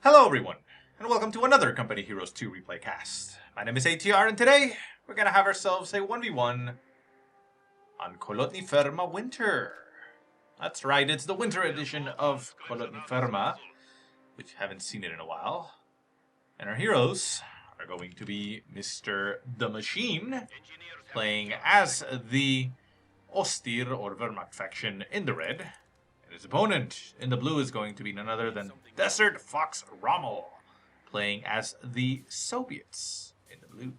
Hello everyone, and welcome to another Company Heroes 2 replay cast. My name is ATR, and today we're going to have ourselves a 1v1 on Kholodny Ferma Winter. That's right, it's the winter edition of Kholodny Ferma, which haven't seen it in a while. And our heroes are going to be Mr. TheMachine, playing as the Austir or Wehrmacht faction in the red. His opponent in the blue is going to be none other than Desert Fox Rommel, playing as the Soviets in the blue.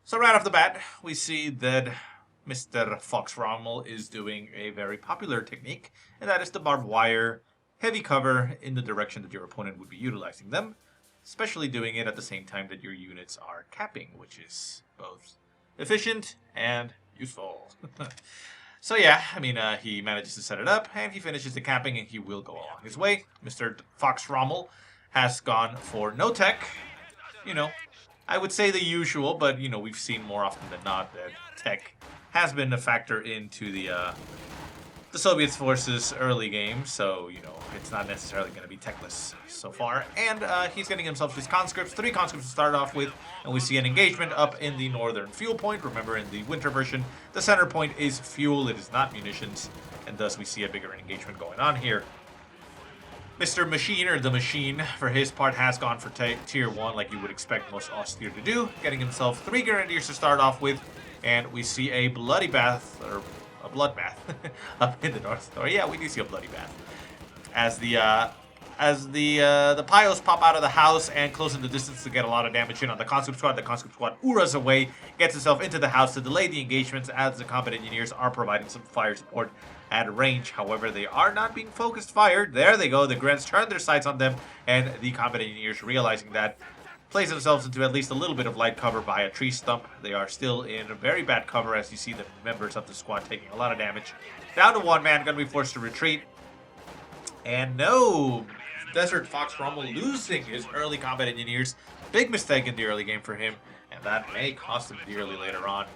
So right off the bat, we see that Mr. Fox Rommel is doing a very popular technique, and that is the barbed wire heavy cover in the direction that your opponent would be utilizing them, especially doing it at the same time that your units are capping, which is both efficient and useful. So yeah, I mean, he manages to set it up, and he finishes the capping, and he will go along his way. Mr. Fox Rommel has gone for no tech. You know, I would say the usual, but, you know, we've seen more often than not that tech has been a factor into the Soviets' forces early game, so, you know, it's not necessarily going to be techless so far. And he's getting himself his conscripts, 3 conscripts to start off with, and we see an engagement up in the northern fuel point. Remember, in the winter version, the center point is fuel, it is not munitions, and thus we see a bigger engagement going on here. Mr. Machine, or the Machine, for his part, has gone for tier 1 like you would expect most Austere to do, getting himself 3 grenadiers to start off with, and we see a bloody bath, or a bloodbath up in the north. Or yeah, we do see a bloody bath as the Pyos pop out of the house and close in the distance to get a lot of damage in on the conscript squad. The conscript squad Uras away, gets itself into the house to delay the engagements as the combat engineers are providing some fire support at range. However, they are not being focused fired. There they go. The Grens turn their sights on them, and the combat engineers, realizing that, place themselves into at least a little bit of light cover by a tree stump. They are still in a very bad cover as you see the members of the squad taking a lot of damage. Down to 1 man, going to be forced to retreat. And no, Desert Fox Rommel losing his early combat engineers. Big mistake in the early game for him, and that may cost him dearly later on.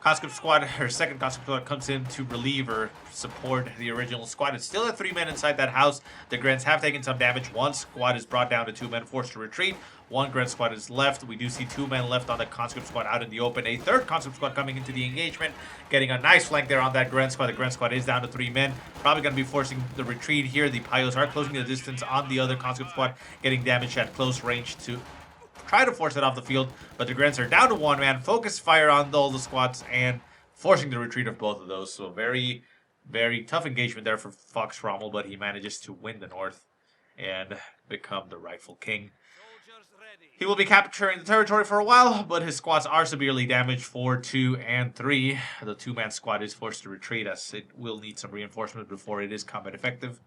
Conscript squad, or second conscript squad, comes in to relieve or support the original squad. It's still at 3 men inside that house. The Grens have taken some damage. 1 squad is brought down to 2 men, forced to retreat. 1 Gren squad is left. We do see 2 men left on the conscript squad out in the open. A 3rd conscript squad coming into the engagement, getting a nice flank there on that Gren squad. The Gren squad is down to 3 men. Probably going to be forcing the retreat here. The Pyos are closing the distance on the other conscript squad, getting damage at close range to try to force it off the field, but the Grens are down to 1 man. Focus fire on all the squads and forcing the retreat of both of those. So very, very tough engagement there for Fox Rommel, but he manages to win the north and become the rightful king. He will be capturing the territory for a while, but his squads are severely damaged 4, 2, and 3. The 2-man squad is forced to retreat as it will need some reinforcement before it is combat effective.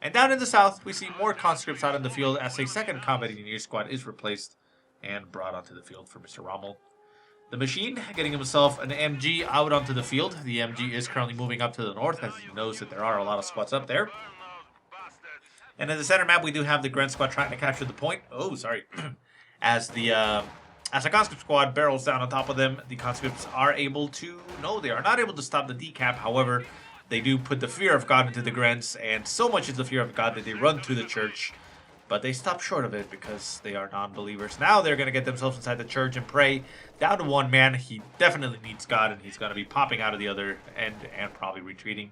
And down in the south, we see more conscripts out in the field as a 2nd combat engineer squad is replaced and brought onto the field for Mr. Rommel. The Machine getting himself an MG out onto the field. The MG is currently moving up to the north as he knows that there are a lot of squads up there. And in the center map, we do have the Gren squad trying to capture the point. Oh, sorry. As a conscript squad barrels down on top of them, the conscripts are able to... No, they are not able to stop the decap. However, they do put the fear of God into the Grens, and so much is the fear of God that they run to the church. But they stop short of it because they are non-believers. Now they're going to get themselves inside the church and pray. Down to 1 man, he definitely needs God, and he's going to be popping out of the other end and probably retreating.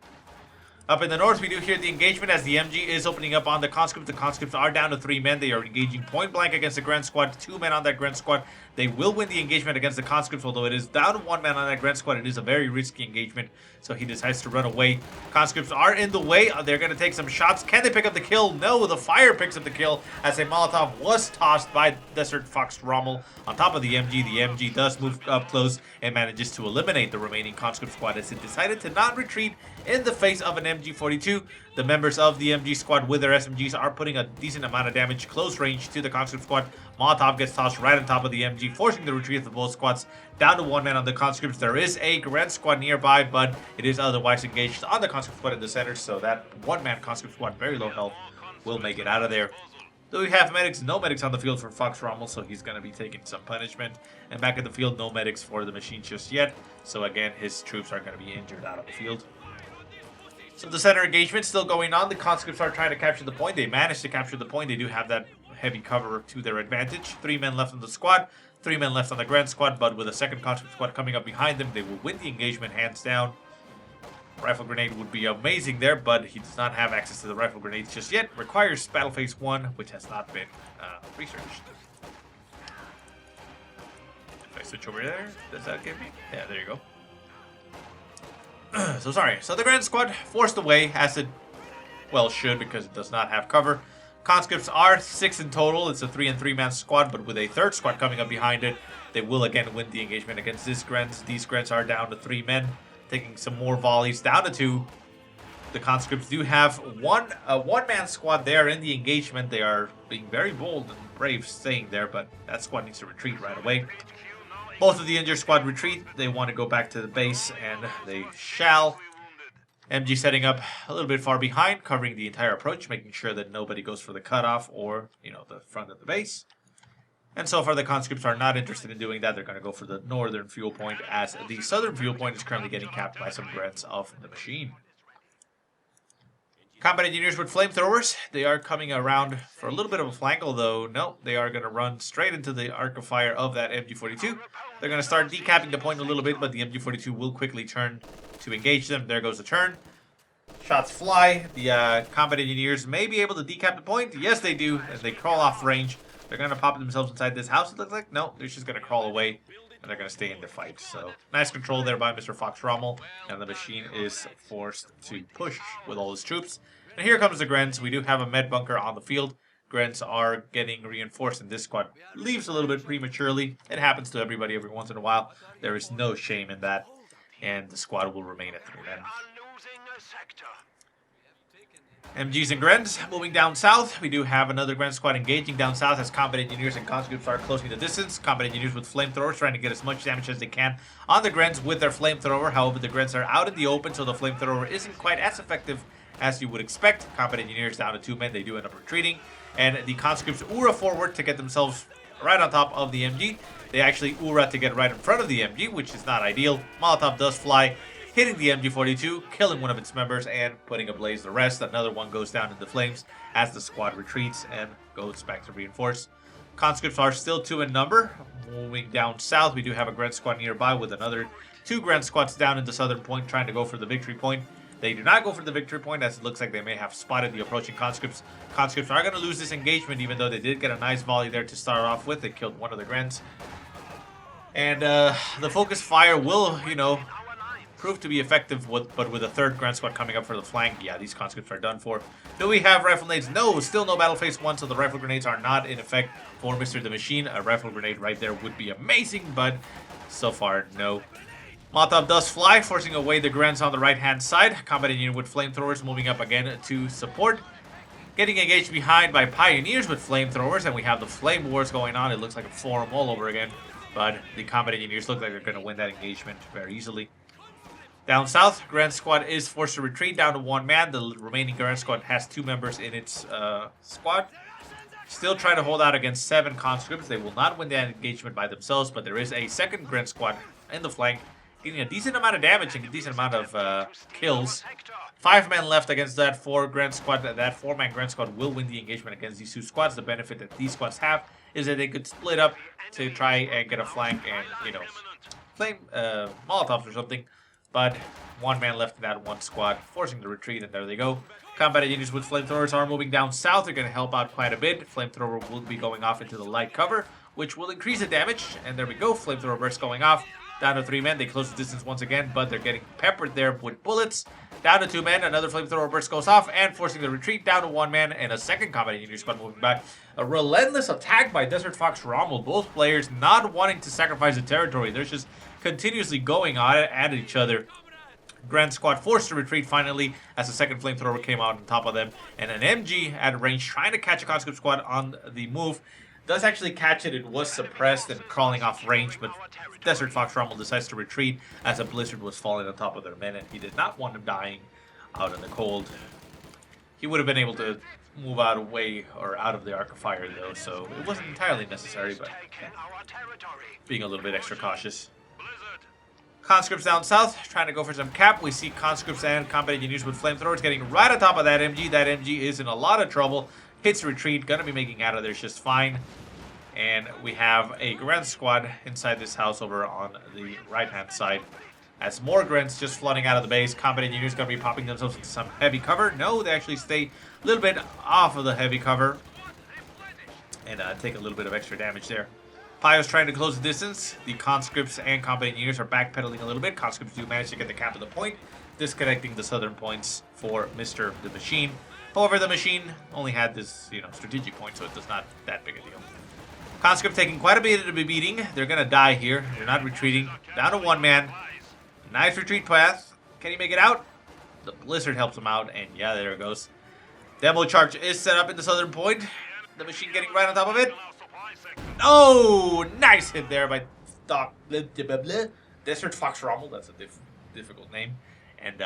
Up in the north, we do hear the engagement as the MG is opening up on the conscript. The conscripts are down to 3 men. They are engaging point blank against the Gren squad. 2 men on that Gren squad. They will win the engagement against the conscripts, although it is down to 1 man on that Gren squad. It is a very risky engagement, so he decides to run away. Conscripts are in the way. They're going to take some shots. Can they pick up the kill? No, the fire picks up the kill as a Molotov was tossed by Desert Fox Rommel on top of the MG. The MG does move up close and manages to eliminate the remaining conscript squad as it decided to not retreat in the face of an MG-42. The members of the MG squad with their SMGs are putting a decent amount of damage close range to the conscript squad. Molotov gets tossed right on top of the MG, forcing the retreat of both squads. Down to 1 man on the conscripts. There is a Gren squad nearby, but it is otherwise engaged on the conscript squad in the center, so that 1-man conscript squad, very low health, will make it out of there. Do we have medics? No medics on the field for Fox Rommel, so he's going to be taking some punishment. And back in the field, no medics for the Machine just yet. So again, his troops are going to be injured out of the field. So the center engagement still going on. The conscripts are trying to capture the point. They managed to capture the point. They do have that heavy cover to their advantage. 3 men left on the squad. 3 men left on the Grand Squad, but with a second conscript squad coming up behind them, they will win the engagement hands down. Rifle grenade would be amazing there, but he does not have access to the rifle grenades just yet. Requires battle phase 1, which has not been researched. If I switch over there, does that give me? Yeah, there you go. So sorry. So the Grand Squad forced away, as it well should, because it does not have cover. Conscripts are 6 in total. It's a 3 and 3 man squad, but with a third squad coming up behind it, they will again win the engagement against this Grens. These Grens are down to 3 men, taking some more volleys, down to 2. The conscripts do have a one-man squad there in the engagement. They are being very bold and brave staying there, but that squad needs to retreat right away. Both of the injured squad retreat. They want to go back to the base, and they shall. MG setting up a little bit far behind, covering the entire approach, making sure that nobody goes for the cutoff or, the front of the base. And so far, the conscripts are not interested in doing that. They're going to go for the northern fuel point, as the southern fuel point is currently getting capped by some Grens of the machine. Combat engineers with flamethrowers. They are coming around for a little bit of a flank, although no, they are going to run straight into the arc of fire of that MG42. They're going to start decapping the point a little bit, but the MG42 will quickly turn to engage them. There goes the turn. Shots fly. The combat engineers may be able to decap the point. Yes, they do, as they crawl off range. They're going to pop themselves inside this house, it looks like. No, they're just going to crawl away, and they're going to stay in the fight. So, nice control there by Mr. Fox Rommel, and the machine is forced to push with all his troops. And here comes the Grens. We do have a med bunker on the field. Grens are getting reinforced, and this squad leaves a little bit prematurely. It happens to everybody every once in a while. There is no shame in that, and the squad will remain at 3 men. MGs and Grens moving down south. We do have another Gren squad engaging down south as combat engineers and conscripts are closing the distance. Combat engineers with flamethrowers trying to get as much damage as they can on the Grens with their flamethrower. However, the Grens are out in the open, so the flamethrower isn't quite as effective as you would expect. Combat engineers down to 2 men. They do end up retreating. And the conscripts Ura forward to get themselves right on top of the MG. They actually Ura to get right in front of the MG, which is not ideal. Molotov does fly, hitting the MG42, killing one of its members, and putting ablaze the rest. Another one goes down into flames as the squad retreats and goes back to reinforce. Conscripts are still 2 in number. Moving down south, we do have a Gren squad nearby with another 2 Gren squads down in the southern point trying to go for the victory point. They do not go for the victory point, as it looks like they may have spotted the approaching conscripts. Conscripts are going to lose this engagement, even though they did get a nice volley there to start off with. They killed one of the Grens. And the focus fire will, prove to be effective, but with a third Grand Squad coming up for the flank, yeah, these conscripts are done for. Do we have rifle grenades? No, still no battle phase 1, so the rifle grenades are not in effect for Mr. The Machine. A rifle grenade right there would be amazing, but so far, no. Molotov does fly, forcing away the Grens on the right-hand side. Combat engineer with flamethrowers moving up again to support. Getting engaged behind by pioneers with flamethrowers, and we have the flame wars going on. It looks like a forum all over again, but the combat engineers look like they're going to win that engagement very easily. Down south, Grand Squad is forced to retreat down to 1 man. The remaining Grand Squad has 2 members in its squad. Still trying to hold out against 7 conscripts. They will not win that engagement by themselves, but there is a second Grand Squad in the flank, getting a decent amount of damage and a decent amount of kills. 5 men left against that 4 Grand Squad. That 4-man Grand Squad will win the engagement against these 2 squads. The benefit that these squads have is that they could split up to try and get a flank and, flame Molotovs or something. But 1 man left in that 1 squad, forcing the retreat, and there they go. Combat engineers with flamethrowers are moving down south. They're going to help out quite a bit. Flamethrower will be going off into the light cover, which will increase the damage. And there we go. Flamethrower burst going off. Down to 3 men. They close the distance once again, but they're getting peppered there with bullets. Down to 2 men. Another flamethrower burst goes off and forcing the retreat down to 1 man. And a second combat engineer squad moving back. A relentless attack by Desert Fox Rommel. Both players not wanting to sacrifice the territory. They're just continuously going at each other. Grand Squad forced to retreat finally as the second flamethrower came out on top of them. And an MG at range trying to catch a conscript squad on the move. Does actually catch it. It was suppressed and crawling off range, but Desert Fox Rommel decides to retreat as a blizzard was falling on top of their men, and he did not want them dying out in the cold. He would have been able to move out of the arc of fire though, so it wasn't entirely necessary, but being a little bit extra cautious. Conscripts down south, trying to go for some cap. We see conscripts and combat engineers with flamethrowers getting right on top of that MG. That MG is in a lot of trouble. Hits retreat, gonna be making out of there just fine. And we have a Grunt squad inside this house over on the right-hand side. As more Grunts just flooding out of the base, combat engineers gonna be popping themselves into some heavy cover. No, they actually stay a little bit off of the heavy cover. And take a little bit of extra damage there. Pio's trying to close the distance. The conscripts and combat engineers are backpedaling a little bit. Conscripts do manage to get the cap of the point, disconnecting the southern points for Mr. The Machine. However, the Machine only had this, strategic point, so it's not that big a deal. Conscript taking quite a bit of a beating. They're gonna die here. They're not retreating. Down to one man. Nice retreat path. Can he make it out? The Blizzard helps him out, and yeah, there it goes. Demo charge is set up in the southern point. The Machine getting right on top of it. Oh, nice hit there by Desert Fox Rommel. That's a difficult name. And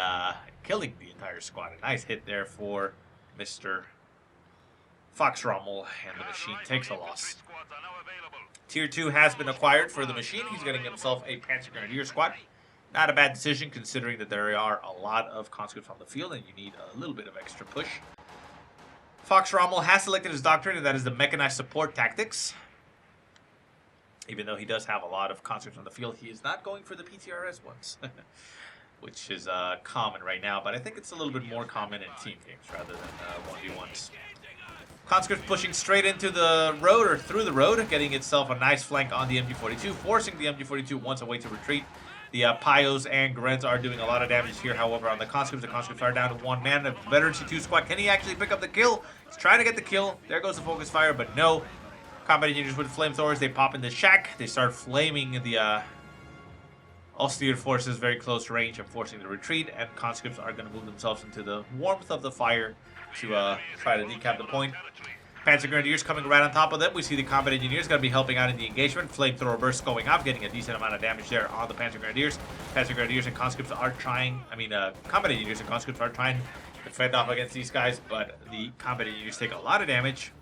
killing the entire squad. A nice hit there for Mr. Fox Rommel. And the Machine takes a loss. Tier 2 has been acquired for the Machine. He's getting himself a Panzer Grenadier squad. Not a bad decision considering that there are a lot of conscripts on the field and you need a little bit of extra push. Fox Rommel has selected his doctrine, and that is the mechanized support tactics. Even though he does have a lot of conscripts on the field, he is not going for the PTRS ones, which is common right now, but I think it's a little bit more common in team games rather than 1v1s. Conscript pushing straight into the road, or through the road, getting itself a nice flank on the MG42, forcing the MG42 once away to retreat. The Pios and Grents are doing a lot of damage here, however, on the conscripts are down to one man. The veteran C2 squad, can he actually pick up the kill? He's trying to get the kill. There goes the focus fire, but no. Combat engineers with flamethrowers, they pop in the shack. They start flaming the Austrian forces very close range and forcing the retreat, and conscripts are going to move themselves into the warmth of the fire to try to decap the point. Panzer Grenadiers coming right on top of them. We see the combat engineers going to be helping out in the engagement. Flamethrower bursts going off, getting a decent amount of damage there on the Panzer Grenadiers. Panzer Grenadiers and conscripts are trying, combat engineers and conscripts are trying to fend off against these guys, but the combat engineers take a lot of damage,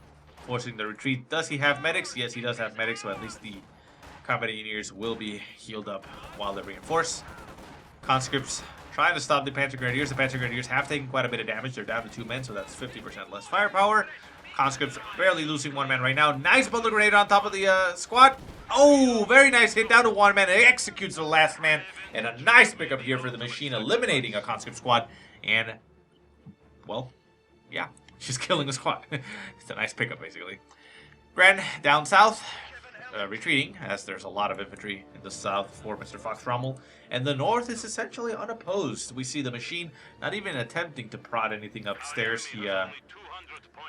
forcing the retreat. Does he have medics? Yes, he does have medics, so at least the combat engineers will be healed up while they reinforce. Conscripts trying to stop the Panzer Grenadiers. The Panzer Grenadiers have taken quite a bit of damage. They're down to 2 men, so that's 50% less firepower. Conscripts barely losing 1 man right now. Nice bundle grenade on top of the squad. Oh, very nice hit down to 1 man. It executes the last man. And a nice pickup here for the Machine, eliminating a conscript squad. And, well, yeah, she's killing the squad. It's a nice pickup, basically. Gren down south, retreating, as there's a lot of infantry in the south for Mr. Fox Rommel. And the north is essentially unopposed. We see the Machine not even attempting to prod anything upstairs. He,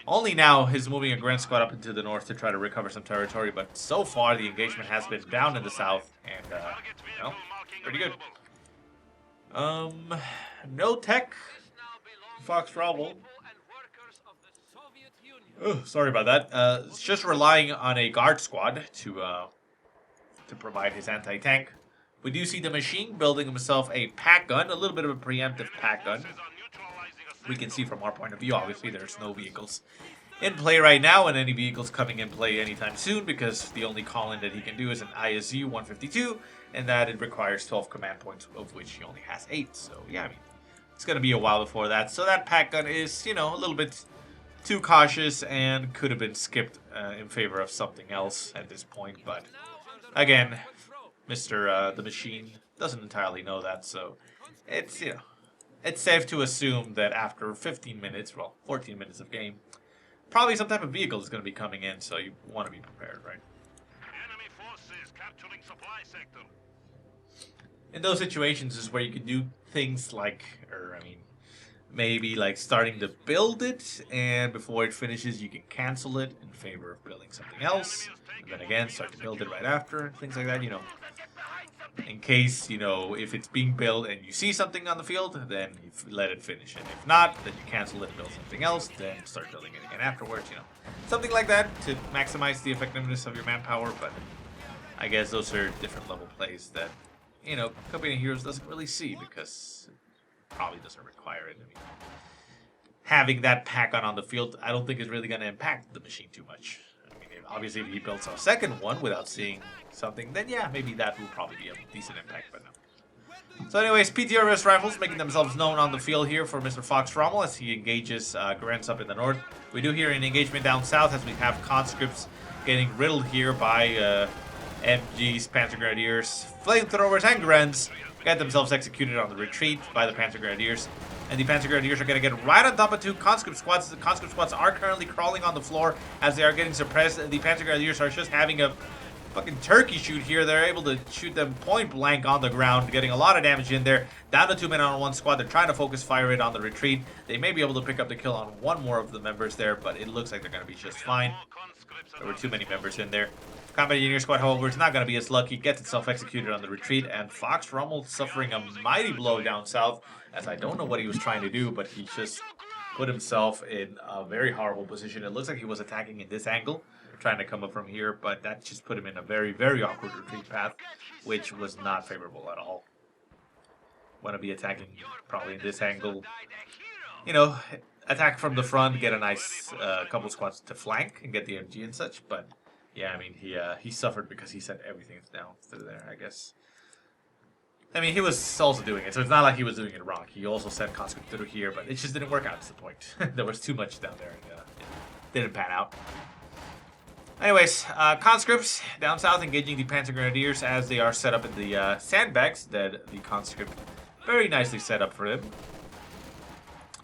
only now is moving a Grand Squad up into the north to try to recover some territory, but so far the engagement has been down in the south, and, pretty good. No tech, Fox Rommel. Oh, sorry about that. It's just relying on a guard squad to provide his anti-tank. We do see the Machine building himself a pack gun, a little bit of a preemptive pack gun. We can see from our point of view, obviously, there's no vehicles in play right now, and any vehicles coming in play anytime soon, because the only call-in that he can do is an ISU 152, and that it requires 12 command points, of which he only has 8. So, yeah, it's going to be a while before that. So that pack gun is, a little bit too cautious and could have been skipped in favor of something else at this point. But, again, Mr. The Machine doesn't entirely know that, so it's, it's safe to assume that after 15 minutes, well, 14 minutes of game, probably some type of vehicle is going to be coming in, so you want to be prepared, right? Enemy forces capturing supply sector. In those situations is where you can do things like, maybe like starting to build it, and before it finishes, you can cancel it in favor of building something else, and then again, start to build it right after, things like that, In case, if it's being built and you see something on the field, then you let it finish. And if not, then you cancel it and build something else, then start building it again afterwards, Something like that to maximize the effectiveness of your manpower, but I guess those are different level plays that, Company of Heroes doesn't really see because it probably doesn't require it. Having that pack on the field, I don't think is really going to impact the Machine too much. Obviously, if he builds a second one without seeing something, then yeah, maybe that will probably be a decent impact, but no. So anyways, PTRS rifles making themselves known on the field here for Mr. Fox Rommel as he engages Grants up in the north. We do hear an engagement down south as we have conscripts getting riddled here by MGs, Panzer Grenadiers, flamethrowers, and Grens. Get themselves executed on the retreat by the Panzer Grenadiers. And the Panzer Grenadiers are going to get right on top of two conscript squads. The conscript squads are currently crawling on the floor as they are getting suppressed. The Panzer Grenadiers are just having a fucking turkey shoot here. They're able to shoot them point blank on the ground, getting a lot of damage in there. Down to 2 men on one squad. They're trying to focus fire it on the retreat. They may be able to pick up the kill on one more of the members there, but it looks like they're going to be just fine. There were too many members in there. Combat Engineer Squad, however, is not going to be as lucky. Gets itself executed on the retreat, and Fox Rommel suffering a mighty blow down south, as I don't know what he was trying to do, but he just put himself in a very horrible position. It looks like he was attacking in this angle, trying to come up from here, but that just put him in a very, very awkward retreat path, which was not favorable at all. Want to be attacking probably in this angle, you know, attack from the front, get a nice couple squads to flank and get the MG and such, but yeah, I mean, he suffered because he sent everything down through there, I guess. I mean, he was also doing it, so it's not like he was doing it wrong. He also sent conscript through here, but it just didn't work out, is the point. There was too much down there, and it didn't pan out. Anyways, conscripts down south engaging the Panzer Grenadiers as they are set up in the sandbags that the conscript very nicely set up for them.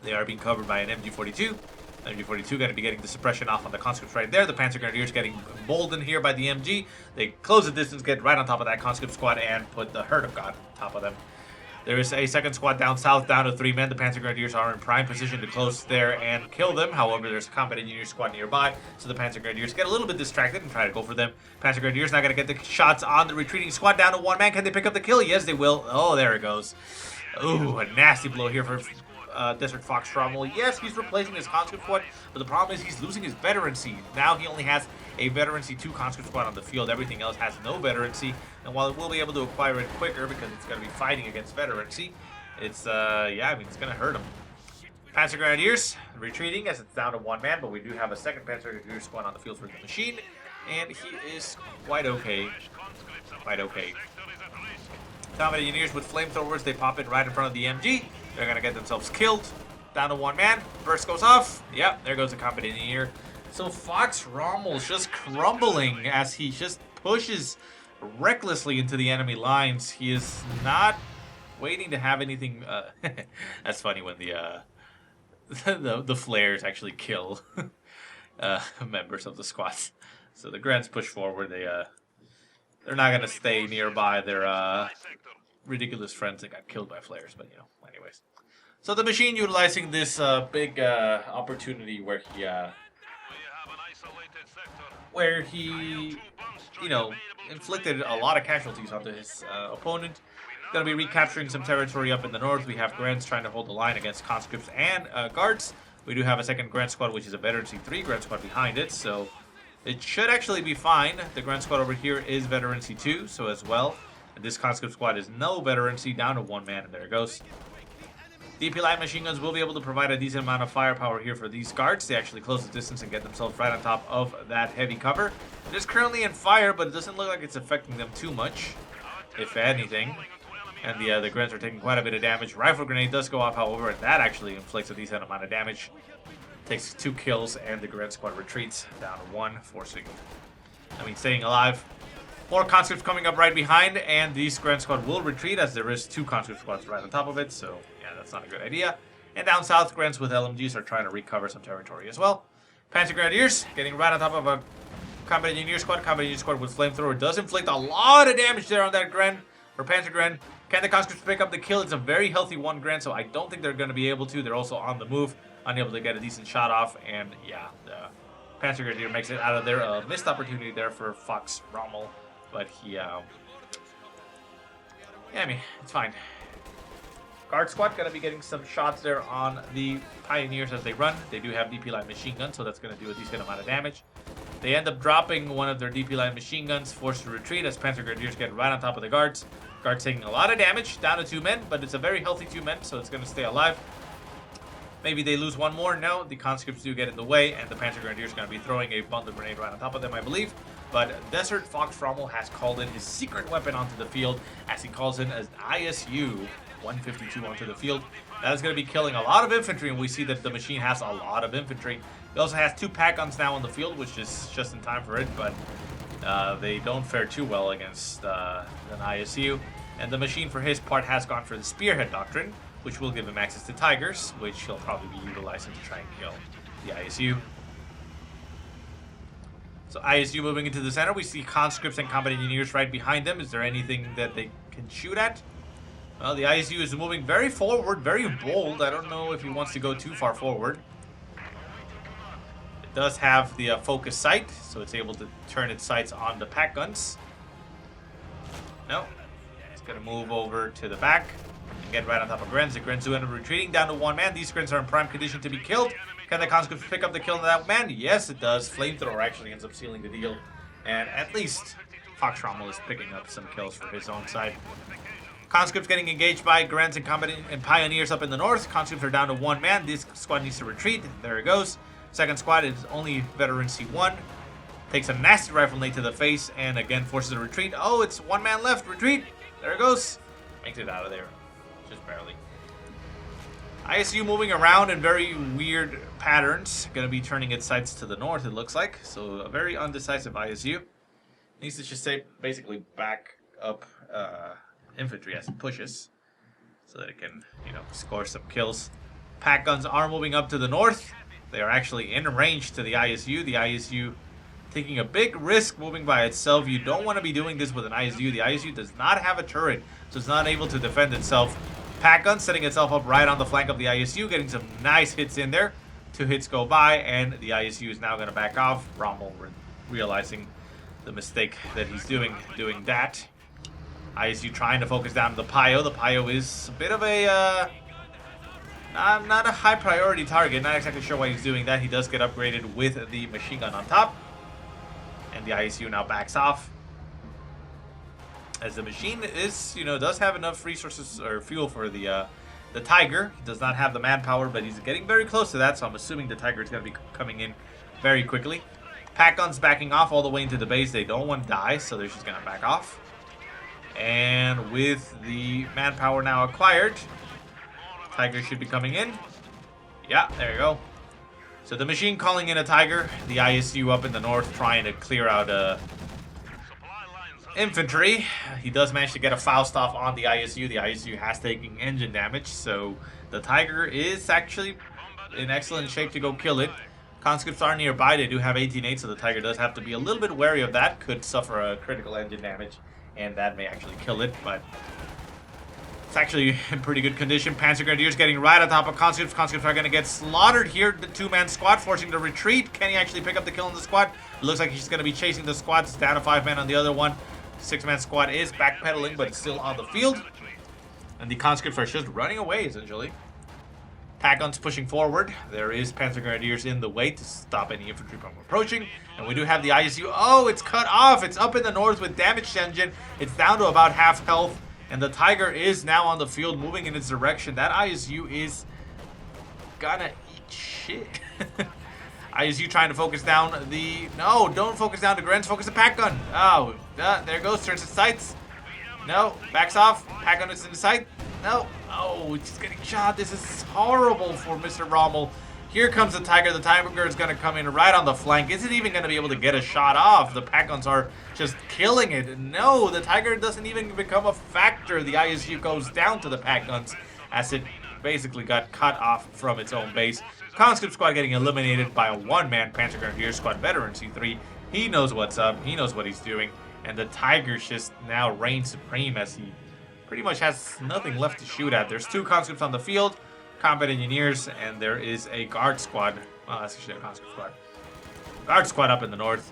They are being covered by an MG42. MG42 going to be getting the suppression off on the conscripts right there. The Panzer Grenadiers getting emboldened here by the MG. They close the distance, get right on top of that conscript squad, and put the Herd of God on top of them. There is a second squad down south, down to 3 men. The Panzer Grenadiers are in prime position to close there and kill them. However, there's a combat engineer squad nearby, so the Panzer Grenadiers get a little bit distracted and try to go for them. Panzer Grenadiers not going to get the shots on the retreating squad. Down to 1 man. Can they pick up the kill? Yes, they will. Oh, there it goes. Ooh, a nasty blow here for Desert Fox Rommel. Yes, he's replacing his conscript squad, but the problem is he's losing his veterancy. Now he only has a veterancy 2 conscript squad on the field. Everything else has no veterancy, and while it will be able to acquire it quicker because it's going to be fighting against veterancy, it's yeah, I mean, it's going to hurt him. Panzer Grenadiers retreating as it's down to 1 man, but we do have a second Panzer Grenadier squad on the field for the machine, and he is quite okay. Quite okay. Combat engineers with flamethrowers, they pop it right in front of the MG. They're going to get themselves killed. Down to 1 man. Burst goes off. Yep, there goes the combat engineer. So Fox Rommel's just crumbling as he just pushes recklessly into the enemy lines. He is not waiting to have anything. That's funny when the flares actually kill members of the squad. So the Grants push forward. They're not going to stay nearby their ridiculous friends that got killed by flares, but you know, anyways. So the machine utilizing this big opportunity where he, you know, inflicted a lot of casualties onto his opponent. Going to be recapturing some territory up in the north. We have Grants trying to hold the line against conscripts and guards. We do have a second Grant squad, which is a veterancy 3 Grant squad behind it, so it should actually be fine. The Grant squad over here is veterancy 2, so as well. And this conscript squad is no veterancy, down to 1 man, and there it goes. DP light machine guns will be able to provide a decent amount of firepower here for these guards. They actually close the distance and get themselves right on top of that heavy cover. It is currently in fire, but it doesn't look like it's affecting them too much, if anything. And the Grants are taking quite a bit of damage. Rifle grenade does go off, however, and that actually inflicts a decent amount of damage. Takes 2 kills, and the Grant squad retreats down to 1, staying alive. More conscripts coming up right behind, and these Grant squad will retreat as there is 2 conscript squads right on top of it, so yeah, that's not a good idea. And down south, Grants with LMGs are trying to recover some territory as well. Panzer Grenadiers getting right on top of a combat engineer squad. Combat engineer squad with flamethrower does inflict a lot of damage there on that Panzer Gren. Can the conscripts pick up the kill? It's a very healthy 1 Grant, so I don't think they're going to be able to. They're also on the move, unable to get a decent shot off, and yeah, the Panzer Grenadier makes it out of there. A missed opportunity there for Fox Rommel. But he, yeah, I mean, it's fine. Guard squad going to be getting some shots there on the Pioneers as they run. They do have DP line machine guns, so that's going to do a decent amount of damage. They end up dropping one of their DP line machine guns, forced to retreat as Panzer Grenadiers get right on top of the guards. Guards taking a lot of damage, down to 2 men, but it's a very healthy 2 men, so it's going to stay alive. Maybe they lose 1 more. No, the conscripts do get in the way, and the Panzer Grenadiers are going to be throwing a bundle grenade right on top of them, I believe. but Desert Fox Rommel has called in his secret weapon onto the field as he calls in an ISU 152 onto the field. That is going to be killing a lot of infantry, and we see that the machine has a lot of infantry. He also has 2 pack guns now on the field, which is just in time for it, but they don't fare too well against an ISU. And the machine, for his part, has gone for the Spearhead Doctrine, which will give him access to Tigers, which he'll probably be utilizing to try and kill the ISU. So ISU moving into the center. We see conscripts and combat engineers right behind them. Is there anything that they can shoot at? Well, the ISU is moving very forward, very bold. I don't know if he wants to go too far forward. It does have the focus sight, so it's able to turn its sights on the pack guns. No. It's going to move over to the back and get right on top of Grenz. The Grenz do end up retreating down to 1 man. These Grenz are in prime condition to be killed. Can the conscripts pick up the kill on that man? Yes, it does. Flamethrower actually ends up sealing the deal. And at least Fox Rommel is picking up some kills for his own side. Conscripts getting engaged by Grenz and combat and pioneers up in the north. Conscripts are down to 1 man. This squad needs to retreat. There it goes. Second squad is only veteran C1. Takes a nasty rifle nade to the face and again forces a retreat. Oh, it's 1 man left. Retreat. There it goes. Makes it out of there. Just barely. ISU moving around in very weird patterns. Going to be turning its sights to the north, it looks like. So a very undecisive ISU. Needs to just say basically back up infantry as it pushes, so that it can, score some kills. Pack guns are moving up to the north. They are actually in range to the ISU. The ISU taking a big risk moving by itself. You don't want to be doing this with an ISU. The ISU does not have a turret, so it's not able to defend itself. Pack gun setting itself up right on the flank of the ISU, getting some nice hits in there. 2 hits go by, and the ISU is now going to back off. Rommel realizing the mistake that he's doing that. ISU trying to focus down to the Pio. The Pio is a bit of a, not a high priority target. Not exactly sure why he's doing that. He does get upgraded with the machine gun on top. And the ISU now backs off. As the machine is, does have enough resources or fuel for the Tiger. He does not have the manpower, but he's getting very close to that, so I'm assuming the Tiger is going to be coming in very quickly. Pack guns backing off all the way into the base. They don't want to die, so they're just going to back off. And with the manpower now acquired, Tiger should be coming in. Yeah, there you go. So the machine calling in a Tiger. The ISU up in the north trying to clear out infantry. He does manage to get a Faust off on the ISU. The ISU has taken engine damage, so the Tiger is actually in excellent shape to go kill it. Conscripts are nearby. They do have 18-8, so the Tiger does have to be a little bit wary of that. Could suffer a critical engine damage, and that may actually kill it, but it's actually in pretty good condition. Panzer Grenadiers getting right on top of Conscripts. Conscripts are going to get slaughtered here. The 2-man squad forcing the retreat. Can he actually pick up the kill on the squad? It looks like he's going to be chasing the squad. It's down to 5 men on the other one. 6-man squad is backpedaling, but it's still on the field. And the Conscripts are just running away, essentially. Pack guns pushing forward. There is Panzer Grenadiers in the way to stop any infantry from approaching. And we do have the ISU. Oh, it's cut off. It's up in the north with damaged engine. It's down to about half health. And the Tiger is now on the field moving in its direction. That ISU is gonna eat shit. ISU trying to focus down the... No, don't focus down the Grenz. Focus the pack gun. Oh, there it goes. Turns its sights. No, backs off. Pack gun is in the sight. No. Oh, it's just getting shot. This is horrible for Mr. Rommel. Here comes the Tiger. The Tiger is going to come in right on the flank. Is it even going to be able to get a shot off? The pack guns are just killing it. No, the Tiger doesn't even become a factor. The ISU goes down to the pack guns as it basically got cut off from its own base. Conscript squad getting eliminated by a 1-man Panzer Grenadier squad veteran C3. He knows what's up. He knows what he's doing. And the Tiger's just now reigns supreme as he pretty much has nothing left to shoot at. There's 2 conscripts on the field, combat engineers, and there is a guard squad. Well, that's actually a conscript squad. Guard squad up in the north.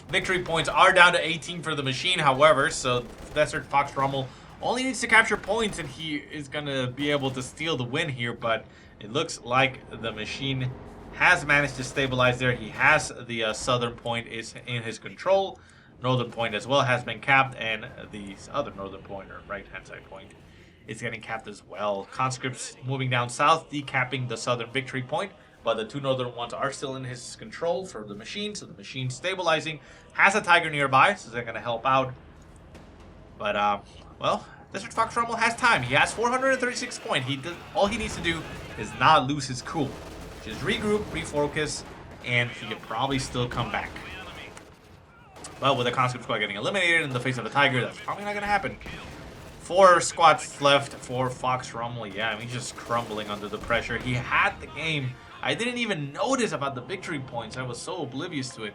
Victory points are down to 18 for the machine, however, so Desert Fox Rommel only needs to capture points and he is going to be able to steal the win here, but it looks like the machine has managed to stabilize there. He has the southern point is in his control. Northern point as well has been capped, and the other northern point, or right-hand side point, is getting capped as well. Conscripts moving down south, decapping the southern victory point. but the two northern ones are still in his control for the machine. So the machine stabilizing, has a Tiger nearby, so they're gonna help out. But well, Desert Fox Rommel has time. He has 436 points. All he needs to do is not lose his cool. Just regroup, refocus, and he could probably still come back. But with the conscript squad getting eliminated in the face of the Tiger, that's probably not gonna happen. 4 squads left for Fox Rommel. Yeah, I mean, he's just crumbling under the pressure. He had the game. I didn't even notice about the victory points. I was so oblivious to it.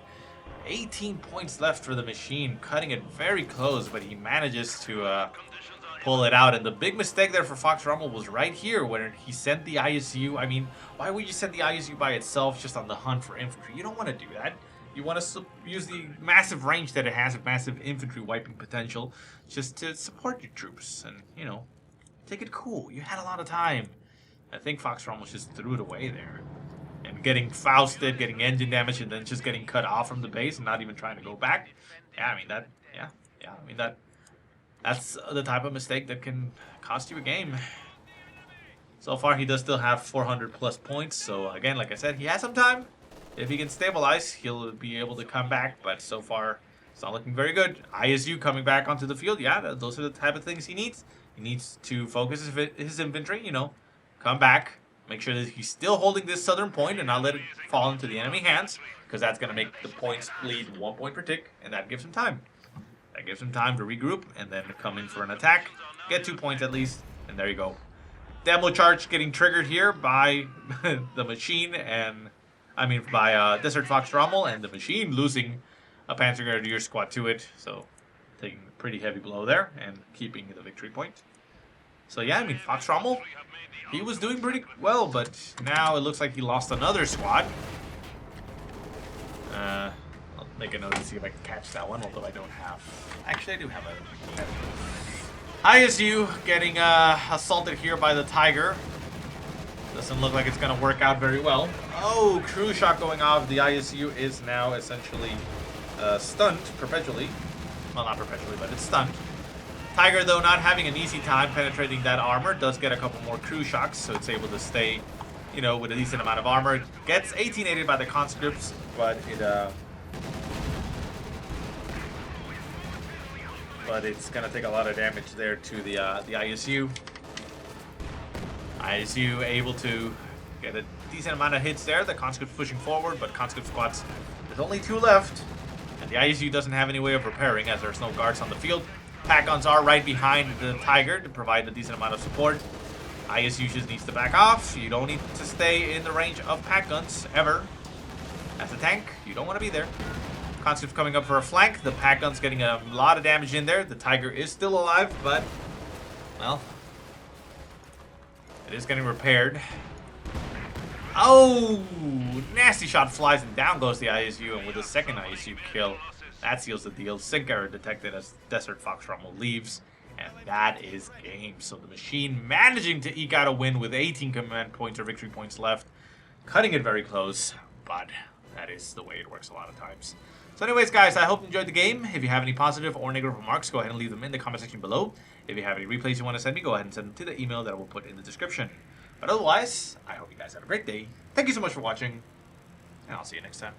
18 points left for the machine, cutting it very close, but he manages to pull it out. And the big mistake there for Fox Rommel was right here when he sent the ISU. I mean, why would you send the ISU by itself just on the hunt for infantry? You don't want to do that. You want to use the massive range that it has with massive infantry wiping potential just to support your troops and, you know, take it cool. You had a lot of time. I think Fox Rommel just threw it away there. And getting Fausted, getting engine damage, and then just getting cut off from the base and not even trying to go back. Yeah, I mean, that's the type of mistake that can cost you a game. So far, he does still have 400 plus points. So again, like I said, he has some time. If he can stabilize, he'll be able to come back. But so far, it's not looking very good. ISU coming back onto the field. Yeah, those are the type of things he needs. He needs to focus his infantry, you know, come back. Make sure that he's still holding this southern point and not let it fall into the enemy hands. Because that's going to make the points bleed 1 point per tick. And that gives him time. That gives him time to regroup and then come in for an attack. Get 2 points at least. And there you go. Demo charge getting triggered here by the machine and... I mean, by Desert Fox Rommel, and the machine losing a Panzer Grenadier squad to it. So, taking a pretty heavy blow there and keeping the victory point. So, yeah, I mean, Fox Rommel, he was doing pretty well, but now it looks like he lost another squad. I'll make a note to see if I can catch that one, although I don't have... Actually, I do have a... ISU getting assaulted here by the Tiger. Doesn't look like it's going to work out very well. Oh, crew shot going off. The ISU is now essentially stunned perpetually. Well, not perpetually, but it's stunned. Tiger, though, not having an easy time penetrating that armor, does get a couple more crew shocks, so it's able to stay, you know, with a decent amount of armor. Gets 18-aided by the conscripts, but it's going to take a lot of damage there to the ISU. ISU able to get a decent amount of hits there. The conscripts pushing forward, but conscript squads, there's only 2 left. And the ISU doesn't have any way of repairing as there's no guards on the field. Pack guns are right behind the Tiger to provide a decent amount of support. ISU just needs to back off. You don't need to stay in the range of pack guns, ever. As a tank, you don't want to be there. Conscripts coming up for a flank. The pack gun's getting a lot of damage in there. The Tiger is still alive, but, well... It is getting repaired. Oh! Nasty shot flies and down goes the ISU, and with the second ISU kill, that seals the deal. Sync error detected as Desert Fox Rommel leaves, and that is game. So the machine managing to eke out a win with 18 command points or victory points left. Cutting it very close, but that is the way it works a lot of times. So anyways, guys, I hope you enjoyed the game. If you have any positive or negative remarks, go ahead and leave them in the comment section below. If you have any replays you want to send me, go ahead and send them to the email that I will put in the description. But otherwise, I hope you guys have a great day. Thank you so much for watching, and I'll see you next time.